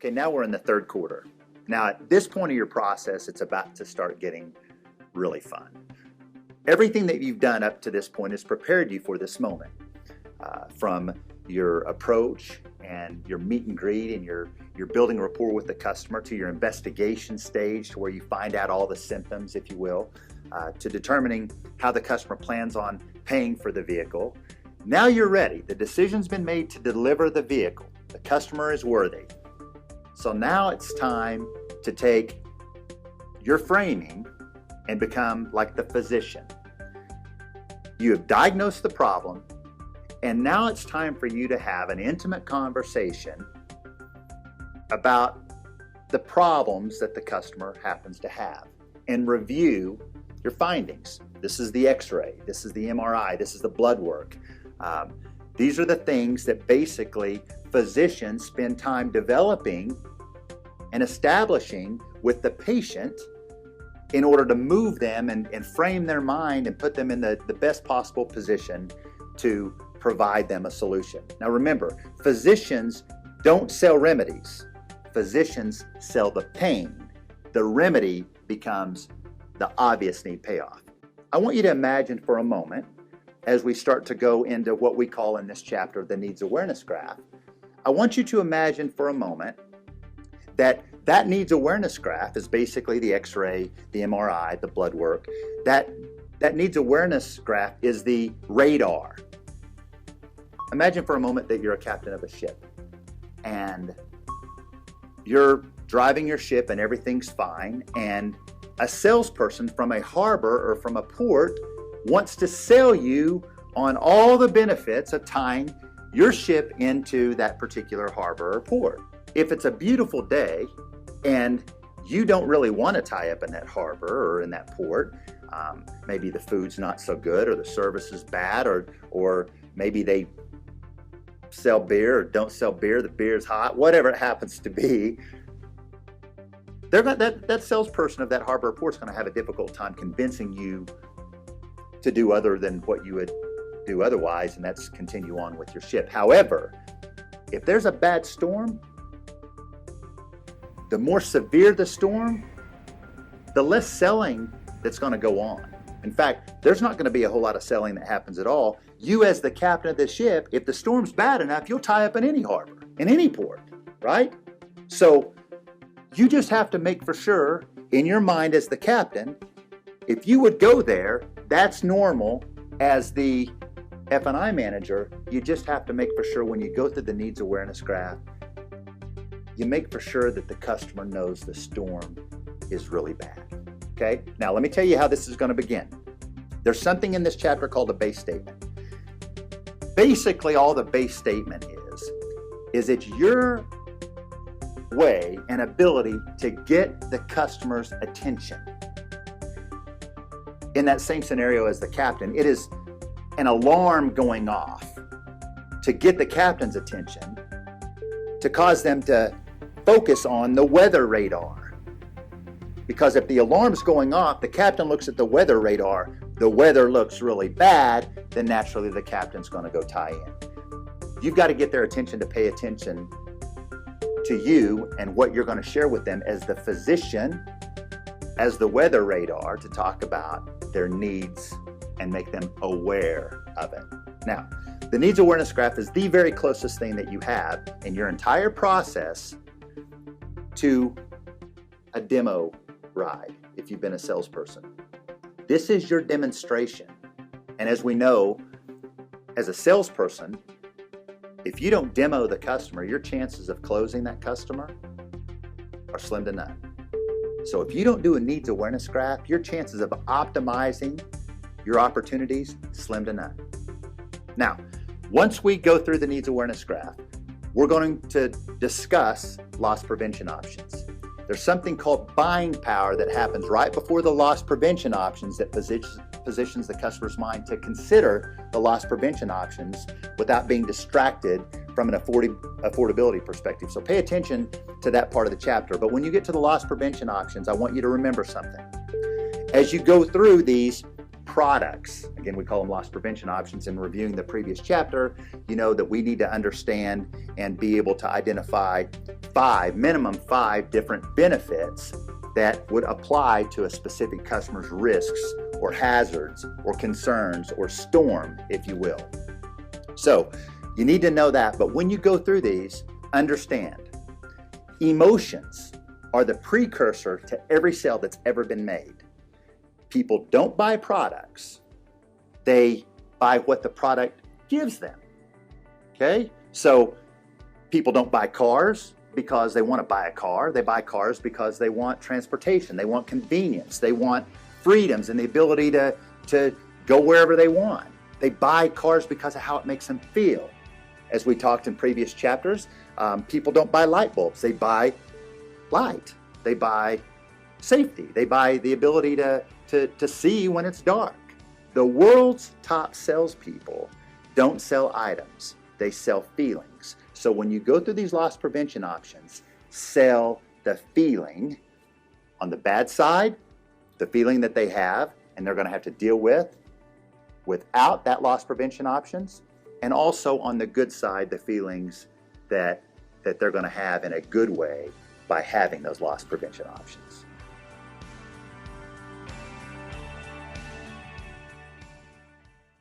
Okay, now we're in the third quarter. Now at this point of your process, it's about to start getting really fun. Everything that you've done up to this point has prepared you for this moment. From your approach and your meet and greet and your building rapport with the customer, to your investigation stage, to where you find out all the symptoms, if you will, to determining how the customer plans on paying for the vehicle. Now you're ready. The decision's been made to deliver the vehicle. The customer is worthy. So now it's time to take your framing and become like the physician. You have diagnosed the problem, and now it's time for you to have an intimate conversation about the problems that the customer happens to have and review your findings. This is the x-ray, this is the MRI, this is the blood work. These are the things that basically physicians spend time developing and establishing with the patient in order to move them and frame their mind and put them in the best possible position to provide them a solution. Now remember, physicians don't sell remedies. Physicians sell the pain. The remedy becomes the obvious need payoff. I want you to imagine for a moment, as we start to go into what we call in this chapter the needs awareness graph, I want you to imagine for a moment that needs awareness graph is basically the x-ray, the MRI, the blood work. That needs awareness graph is the radar. Imagine for a moment that you're a captain of a ship and you're driving your ship and everything's fine, and a salesperson from a harbor or from a port wants to sell you on all the benefits of tying your ship into that particular harbor or port. If it's a beautiful day and you don't really want to tie up in that harbor or in that port, maybe the food's not so good or the service is bad, or maybe they sell beer or don't sell beer, the beer's hot, whatever it happens to be, that salesperson of that harbor or port is going to have a difficult time convincing you to do other than what you would do otherwise, and that's continue on with your ship. However, if there's a bad storm, the more severe the storm, the less selling that's going to go on. In fact, there's not going to be a whole lot of selling that happens at all. You as the captain of the ship, if the storm's bad enough, you'll tie up in any harbor, in any port, right? So you just have to make for sure in your mind as the captain, if you would go there, that's normal. As the F&I manager, you just have to make for sure when you go through the needs awareness graph, you make for sure that the customer knows the storm is really bad. Okay? Now let me tell you how this is going to begin. There's something in this chapter called a base statement. Basically, all the base statement is it's your way and ability to get the customer's attention. In that same scenario as the captain, it is an alarm going off to get the captain's attention, to cause them to focus on the weather radar. Because if the alarm's going off, the captain looks at the weather radar, the weather looks really bad, then naturally the captain's going to go tie in. You've got to get their attention to pay attention to you and what you're going to share with them as the physician, as the weather radar, to talk about their needs and make them aware of it. Now, the needs awareness graph is the very closest thing that you have in your entire process to a demo ride if you've been a salesperson. This is your demonstration. And as we know, as a salesperson, if you don't demo the customer, your chances of closing that customer are slim to none. So if you don't do a needs awareness graph, your chances of optimizing your opportunities, slim to none. Now, once we go through the needs awareness graph, we're going to discuss loss prevention options. There's something called buying power that happens right before the loss prevention options that positions the customer's mind to consider the loss prevention options without being distracted from an affordability perspective. So pay attention to that part of the chapter. But when you get to the loss prevention options, I want you to remember something. As you go through these products, again, we call them loss prevention options. In reviewing the previous chapter, you know that we need to understand and be able to identify minimum five different benefits that would apply to a specific customer's risks or hazards or concerns or storm, if you will. So you need to know that, but when you go through these, understand emotions are the precursor to every sale that's ever been made. People don't buy products, they buy what the product gives them. Okay? So people don't buy cars because they want to buy a car. They buy cars because they want transportation, they want convenience, they want freedoms and the ability to go wherever they want. They buy cars because of how it makes them feel. As we talked in previous chapters, people don't buy light bulbs, they buy light, they buy safety, they buy the ability to see when it's dark. The world's top salespeople don't sell items, they sell feelings. So when you go through these loss prevention options, sell the feeling on the bad side, the feeling that they have and they're going to have to deal with without that loss prevention options, and also on the good side, the feelings that they're going to have in a good way by having those loss prevention options.